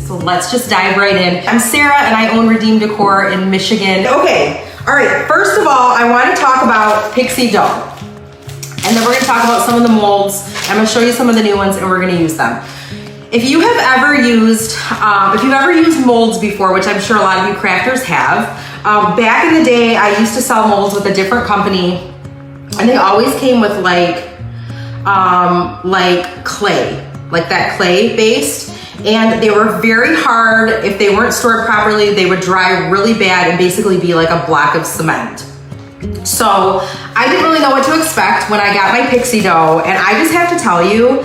So let's just dive right in. I'm Sarah and I own Redeem Decor in Michigan. Okay, all right, first of all, I want to talk about Pixie Doh. And then we're gonna talk about some of the molds. I'm gonna show you some of the new ones and we're gonna use them. If you've ever used molds before, which I'm sure a lot of you crafters have, back in the day, I used to sell molds with a different company and they always came with like clay, like that clay based. And they were very hard. If they weren't stored properly, they would dry really bad and basically be like a block of cement. So I didn't really know what to expect when I got my Pixie Doh, and I just have to tell you,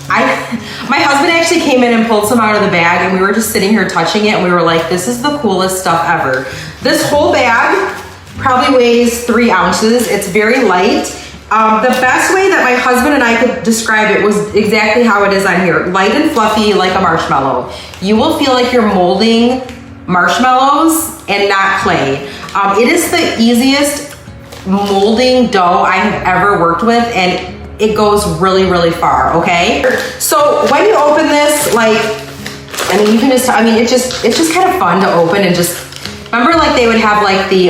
my husband actually came in and pulled some out of the bag and we were just sitting here touching it and we were like, this is the coolest stuff ever. This whole bag probably weighs 3 ounces. It's very light. The best way that my husband and I could describe it was exactly how it is on here. Light and fluffy like a marshmallow. You will feel like you're molding marshmallows and not clay. It is the easiest molding dough I have ever worked with, and it goes really, really far, okay? So when you open this, like, I mean, you can just, it's just kind of fun to open and just, remember like they would have like the,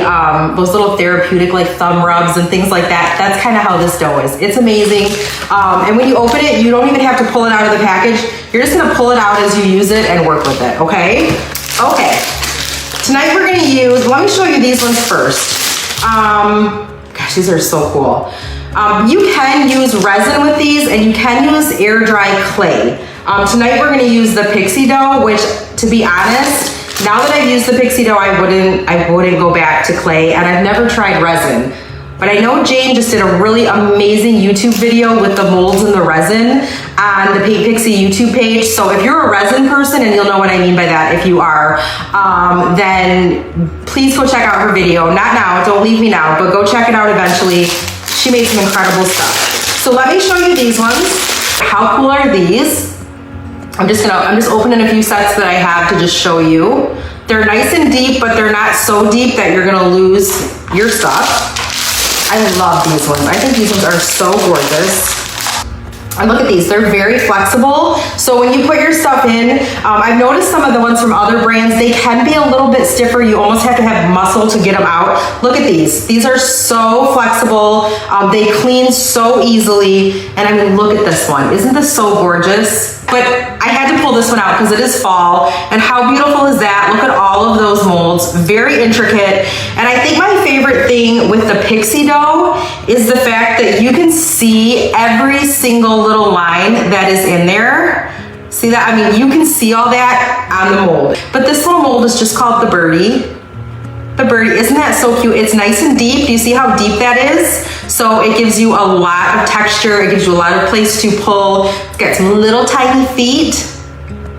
those little therapeutic like thumb rubs and things like that? That's kind of how this dough is. It's amazing. And when you open it, you don't even have to pull it out of the package. You're just gonna pull it out as you use it and work with it, okay? Okay, tonight we're gonna use, let me show you these ones first. Gosh, these are so cool. You can use resin with these and you can use air dry clay. Tonight we're gonna use the Pixie Doh, which to be honest, now that I've used the Pixie Dough, I wouldn't go back to clay, and I've never tried resin. But I know Jane just did a really amazing YouTube video with the molds and the resin on the Pixie YouTube page. So if you're a resin person, and you'll know what I mean by that if you are, then please go check out her video. Not now, don't leave me now, but go check it out eventually. She made some incredible stuff. So let me show you these ones. How cool are these? I'm just opening a few sets that I have to just show you. They're nice and deep, but they're not so deep that you're gonna lose your stuff. I love these ones. I think these ones are so gorgeous. And look at these, they're very flexible. So when you put your stuff in, I've noticed some of the ones from other brands, they can be a little bit stiffer. You almost have to have muscle to get them out. Look at these. These are so flexible. They clean so easily. And I mean, look at this one. Isn't this so gorgeous? But I had to pull this one out because it is fall. And how beautiful is that? Look at all of those molds, very intricate. And I think my favorite thing with the Pixie Dough is the fact that you can see every single little line that is in there. See that? I mean, you can see all that on the mold. But this little mold is just called the birdie. The birdie, isn't that so cute? It's nice and deep. Do you see how deep that is? So it gives you a lot of texture. It gives you a lot of place to pull. It's got some little tiny feet.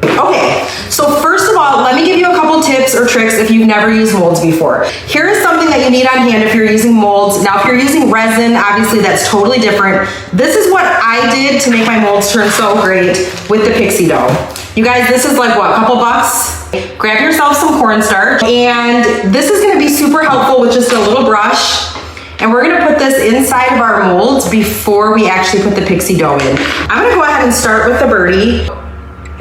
Okay, so first of all, let me give you a couple tips or tricks if you've never used molds before. Here is something that you need on hand if you're using molds. Now, if you're using resin, obviously that's totally different. This is what I did to make my molds turn so great with the Pixie Dough. You guys, this is like what, a couple bucks? Grab yourself some cornstarch, and this is gonna be super helpful with just a little brush. And we're gonna put this inside of our molds before we actually put the Pixie Dough in. I'm gonna go ahead and start with the birdie.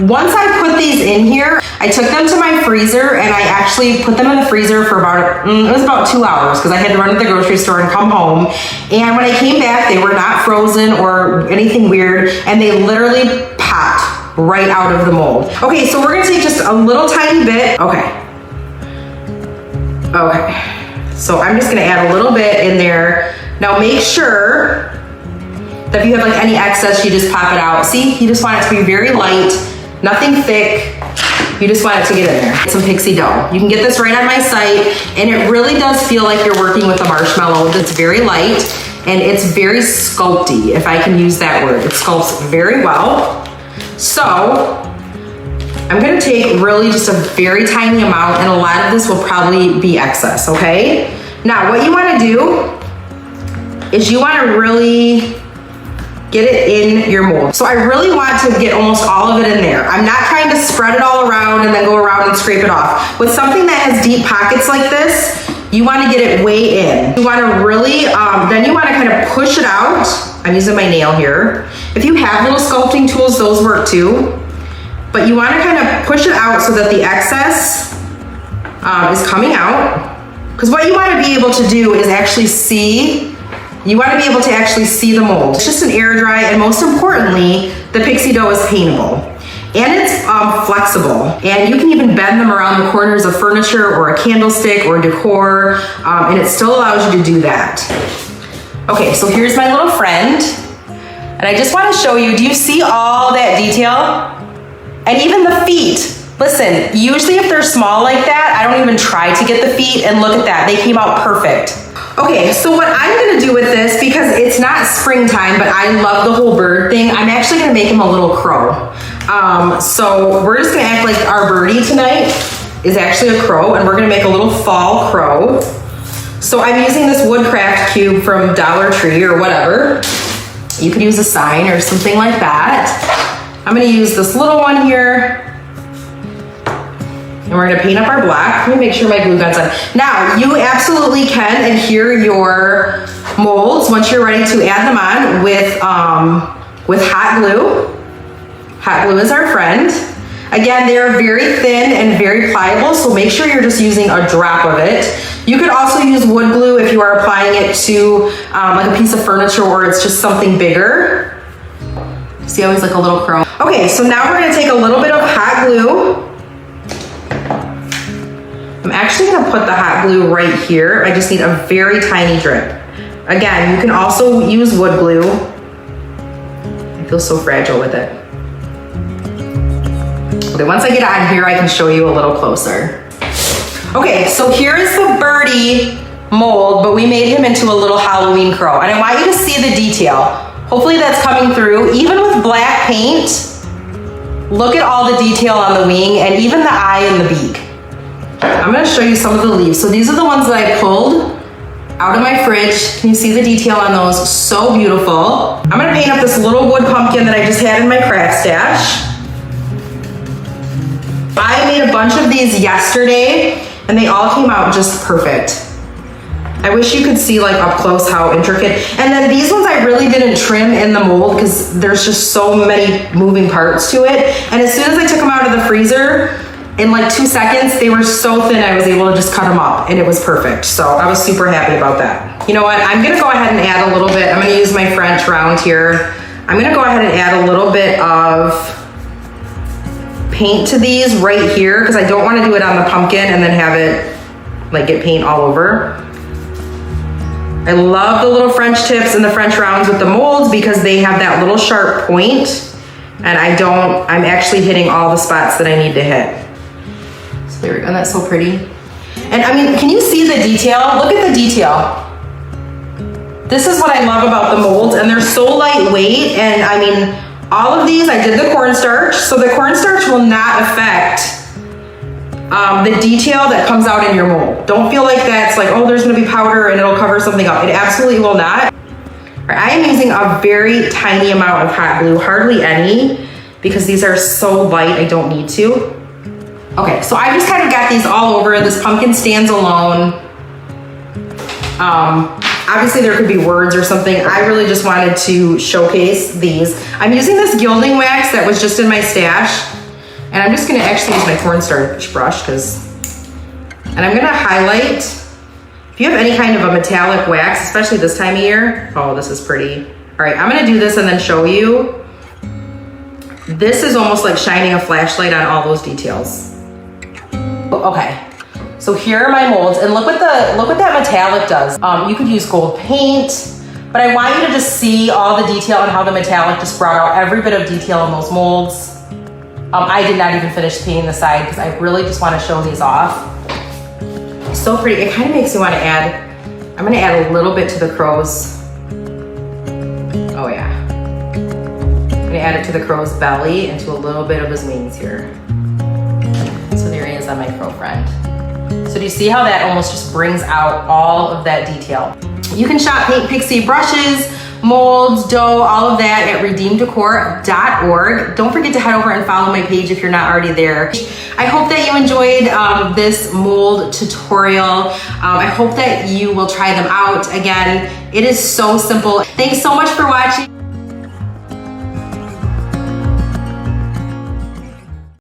Once I put these in here, I took them to my freezer and I actually put them in the freezer for about, it was about 2 hours because I had to run to the grocery store and come home. And when I came back, they were not frozen or anything weird, and they literally popped right out of the mold. Okay, so we're gonna take just a little tiny bit. Okay. So I'm just gonna add a little bit in there. Now make sure that if you have like any excess, you just pop it out. See, you just want it to be very light, nothing thick. You just want it to get in there. Some Pixie Dough. You can get this right on my site, and it really does feel like you're working with a marshmallow that's very light, and it's very sculpty, if I can use that word. It sculpts very well. So I'm gonna take really just a very tiny amount, and a lot of this will probably be excess, okay? Now, what you wanna do is you wanna really get it in your mold. So I really want to get almost all of it in there. I'm not trying to spread it all around and then go around and scrape it off. With something that has deep pockets like this, you want to get it way in. You want to really, then you want to kind of push it out. I'm using my nail here. If you have little sculpting tools, those work too. but you wanna kind of push it out so that the excess is coming out. Because what you wanna be able to do is actually see, you wanna be able to actually see the mold. It's just an air dry, and most importantly, the Pixie Doh is paintable. And it's flexible, and you can even bend them around the corners of furniture or a candlestick or decor, and it still allows you to do that. Okay, so here's my little friend, and I just want to show you, do you see all that detail? And even the feet. Listen, usually if they're small like that, I don't even try to get the feet, and look at that, they came out perfect. Okay, so what I'm gonna do with this, because it's not springtime, but I love the whole bird thing, I'm actually gonna make him a little crow. So we're just gonna act like our birdie tonight is actually a crow, and we're gonna make a little fall crow. So I'm using this woodcraft cube from Dollar Tree or whatever. You could use a sign or something like that. I'm gonna use this little one here. And we're gonna paint up our black. Let me make sure my glue gun's on. Now, you absolutely can adhere your molds once you're ready to add them on with hot glue. Hot glue is our friend. Again, they're very thin and very pliable, so make sure you're just using a drop of it. You could also use wood glue if you are applying it to like a piece of furniture or it's just something bigger. See how he's like a little crow? Okay, so now we're gonna take a little bit of hot glue. I'm actually gonna put the hot glue right here. I just need a very tiny drip. Again, you can also use wood glue. I feel so fragile with it. Okay, once I get on here, I can show you a little closer. Okay, so here is the birdie mold, but we made him into a little Halloween crow. And I want you to see the detail. Hopefully that's coming through. Even with black paint, look at all the detail on the wing and even the eye and the beak. I'm gonna show you some of the leaves. So these are the ones that I pulled out of my fridge. Can you see the detail on those? So beautiful. I'm gonna paint up this little wood pumpkin that I just had in my craft stash. I made a bunch of these yesterday and they all came out just perfect. I wish you could see like up close how intricate. And then these ones I really didn't trim in the mold because there's just so many moving parts to it. And as soon as I took them out of the freezer, in like 2 seconds, they were so thin I was able to just cut them up and it was perfect. So I was super happy about that. You know what, I'm gonna go ahead and add a little bit. I'm gonna use my French round here. I'm gonna go ahead and add a little bit of paint to these right here because I don't want to do it on the pumpkin and then have it like get paint all over. I love the little French tips and the French rounds with the molds because they have that little sharp point and I'm actually hitting all the spots that I need to hit. So there we go, that's so pretty. And I mean, can you see the detail? Look at the detail. This is what I love about the molds, and they're so lightweight, and I mean, all of these, I did the cornstarch, so the cornstarch will not affect the detail that comes out in your mold. Don't feel like that's like, oh, there's gonna be powder and it'll cover something up. It absolutely will not. I am using a very tiny amount of hot glue, hardly any, because these are so light, I don't need to. Okay, so I just kind of got these all over. This pumpkin stands alone. Obviously there could be words or something. I really just wanted to showcase these. I'm using this Gilding Wax that was just in my stash. And I'm just gonna actually use my cornstarch brush and I'm gonna highlight. If you have any kind of a metallic wax, especially this time of year, oh, this is pretty. All right, I'm gonna do this and then show you. This is almost like shining a flashlight on all those details. Okay. So here are my molds, and look what that metallic does. You could use gold paint, but I want you to just see all the detail and how the metallic just brought out every bit of detail in those molds. I did not even finish painting the side because I really just want to show these off. So pretty. It kind of makes me want to add, I'm gonna add a little bit to the crow's, oh yeah. I'm gonna add it to the crow's belly and to a little bit of his wings here. So there he is on my crow friend. So do you see how that almost just brings out all of that detail? You can shop Paint Pixie brushes, molds, dough, all of that at redeemdecor.org. Don't forget to head over and follow my page if you're not already there. I hope that you enjoyed this mold tutorial. I hope that you will try them out. Again, it is so simple. Thanks so much for watching.